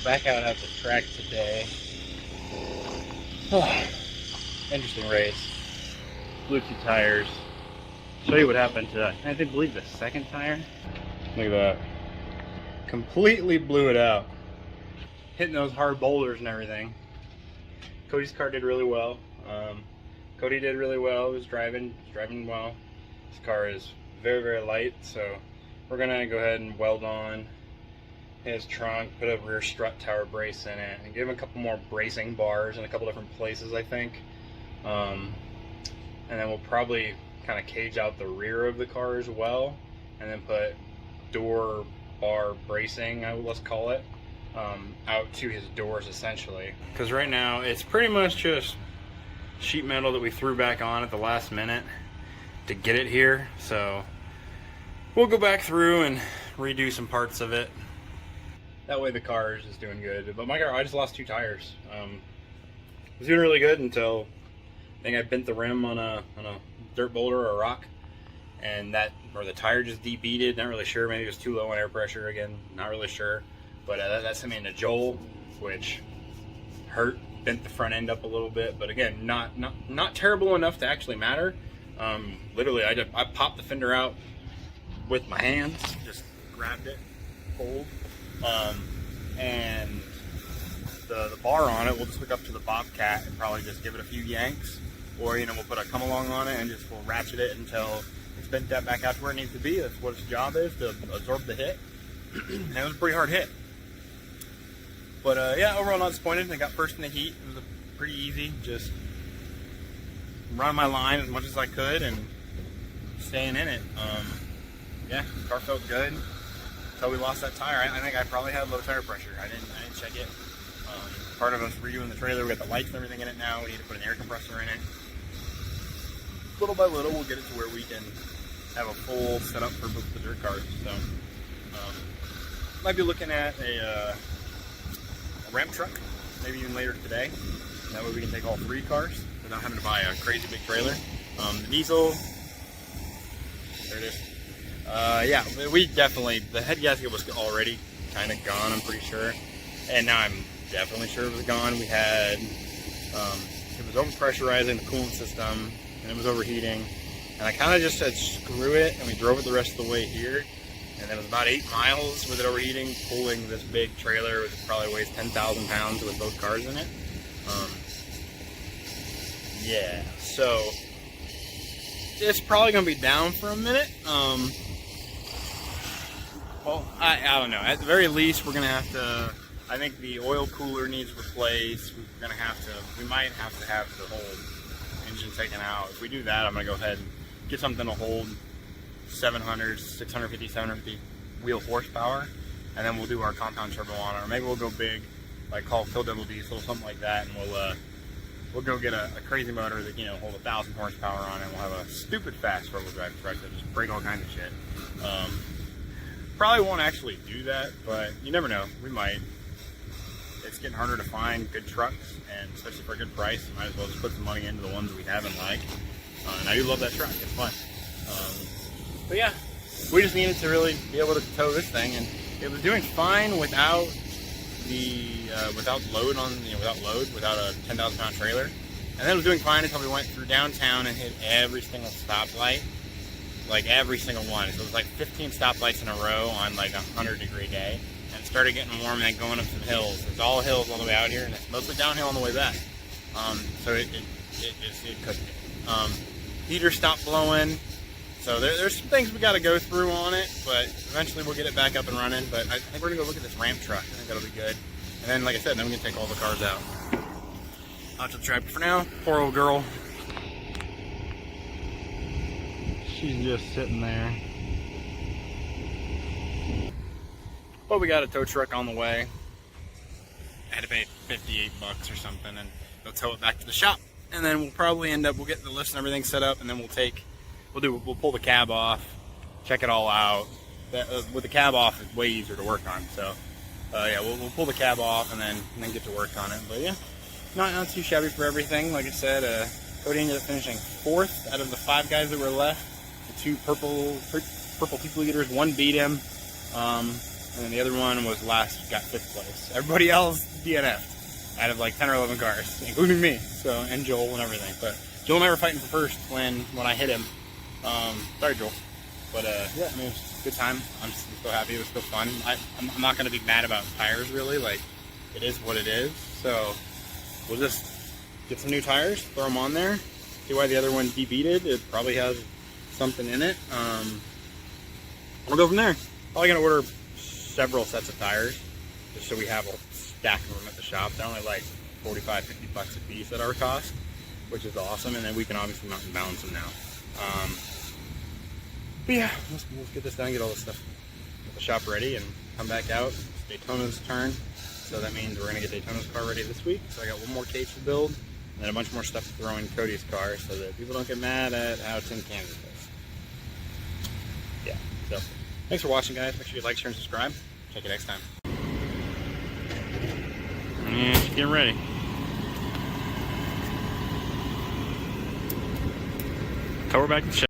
back out at the track today. Interesting race. Blew 2 tires. Show you what happened to, I believe, the second tire. Look at that. Completely blew it out. Hitting those hard boulders and everything. Cody's car did really well. Cody did really well. He was driving well. This car is very, very light, so we're gonna go ahead and weld on his trunk, put a rear strut tower brace in it, and give him a couple more bracing bars in a couple different places, I think. And then we'll probably kind of cage out the rear of the car as well, and then put door bar bracing, let's call it, out to his doors essentially. Because right now it's pretty much just sheet metal that we threw back on at the last minute to get it here. So we'll go back through and redo some parts of it. That way the car is just doing good. But my car, I just lost 2 tires. It was doing really good until I think I bent the rim on a dirt boulder or a rock, and or the tire just debeaded. Not really sure. Maybe it was too low on air pressure again. Not really sure. But that sent me into Joel, which hurt. Bent the front end up a little bit, but again, not terrible enough to actually matter. Literally, I popped the fender out with my hands, just grabbed it, pulled, and the bar on it, we'll just hook up to the Bobcat and probably just give it a few yanks, or we'll put a comealong on it and just we'll ratchet it until it's bent that back out to where it needs to be. That's what its job is, to absorb the hit. And it was a pretty hard hit. But yeah, overall not disappointed. I got first in the heat. It was pretty easy. Just running my line as much as I could and staying in it. Yeah, the car felt good until we lost that tire. I think I probably had low tire pressure. I didn't check it. Part of us redoing the trailer. We got the lights and everything in it now. We need to put an air compressor in it. Little by little, we'll get it to where we can have a full setup for both the dirt cars. So might be looking at a ramp truck, maybe even later today. That way we can take all 3 cars without having to buy a crazy big trailer. The diesel, there it is. Yeah, we definitely, the head gasket was already kind of gone, I'm pretty sure. And now I'm definitely sure it was gone. We had, it was over-pressurizing the coolant system, and it was overheating. And I kind of just said, screw it, and we drove it the rest of the way here. And then it was about 8 miles with it overheating, pulling this big trailer, which probably weighs 10,000 pounds with both cars in it. Yeah, so it's probably going to be down for a minute. Well, I don't know. At the very least, we're going to have to, I think the oil cooler needs replaced. We might have to have the whole engine taken out. If we do that, I'm going to go ahead and get something to hold 650 wheel horsepower, and then we'll do our compound turbo on it, or maybe we'll go big, like call Phil Double Diesel, something like that, and we'll go get a crazy motor that hold 1,000 horsepower on it. And we'll have a stupid fast 4-wheel drive truck that just break all kinds of shit. Probably won't actually do that, but you never know. We might. It's getting harder to find good trucks, and especially for a good price, you might as well just put some money into the ones we have and like. And I do love that truck. It's fun. But yeah, we just needed to really be able to tow this thing, and it was doing fine without load without a 10,000 pound trailer. And then it was doing fine until we went through downtown and hit every single stoplight, like every single one. So it was like 15 stoplights in a row on like a 100-degree day, and it started getting warm and then going up some hills. It's all hills all the way out here, and it's mostly downhill on the way back. So it cooked it. Heater stopped blowing. So there's some things we got to go through on it, but eventually we'll get it back up and running. But I think we're going to go look at this ramp truck. I think that'll be good. And then, like I said, then we can take all the cars out. Out to the track. For now, poor old girl. She's just sitting there. But we got a tow truck on the way. I had to pay $58 or something, and they'll tow it back to the shop. And then we'll probably we'll get the lifts and everything set up, and then we'll pull the cab off, check it all out. With the cab off, it's way easier to work on. So, yeah, we'll pull the cab off and then get to work on it. But yeah, not too shabby for everything. Like I said, Cody ended up finishing 4th out of the 5 guys that were left. The 2 purple people eaters, 1 beat him. and then the other one was got 5th place. Everybody else DNF out of like 10 or 11 cars, including me. So, and Joel and everything. But Joel and I were fighting for first when I hit him. Sorry, Joel. But yeah, I mean, it was a good time. I'm so happy. It was still fun. I'm not going to be mad about tires, really. Like, it is what it is. So we'll just get some new tires, throw them on there, see why the other one debeaded. It probably has something in it. We'll go from there. Probably going to order several sets of tires just so we have a stack of them at the shop. They're only like 45, 50 bucks a piece at our cost, which is awesome. And then we can obviously mount and balance them now. But yeah, let's get this done, get all this stuff at the shop ready, and come back out. It's Daytona's turn, so that means we're gonna get Daytona's car ready this week. So I got one more cage to build, and then a bunch more stuff to throw in Cody's car, so that people don't get mad at how tin cans is. Yeah. So thanks for watching, guys. Make sure you like, share, and subscribe. Check you next time. And she's getting ready. Tow her back to the shop.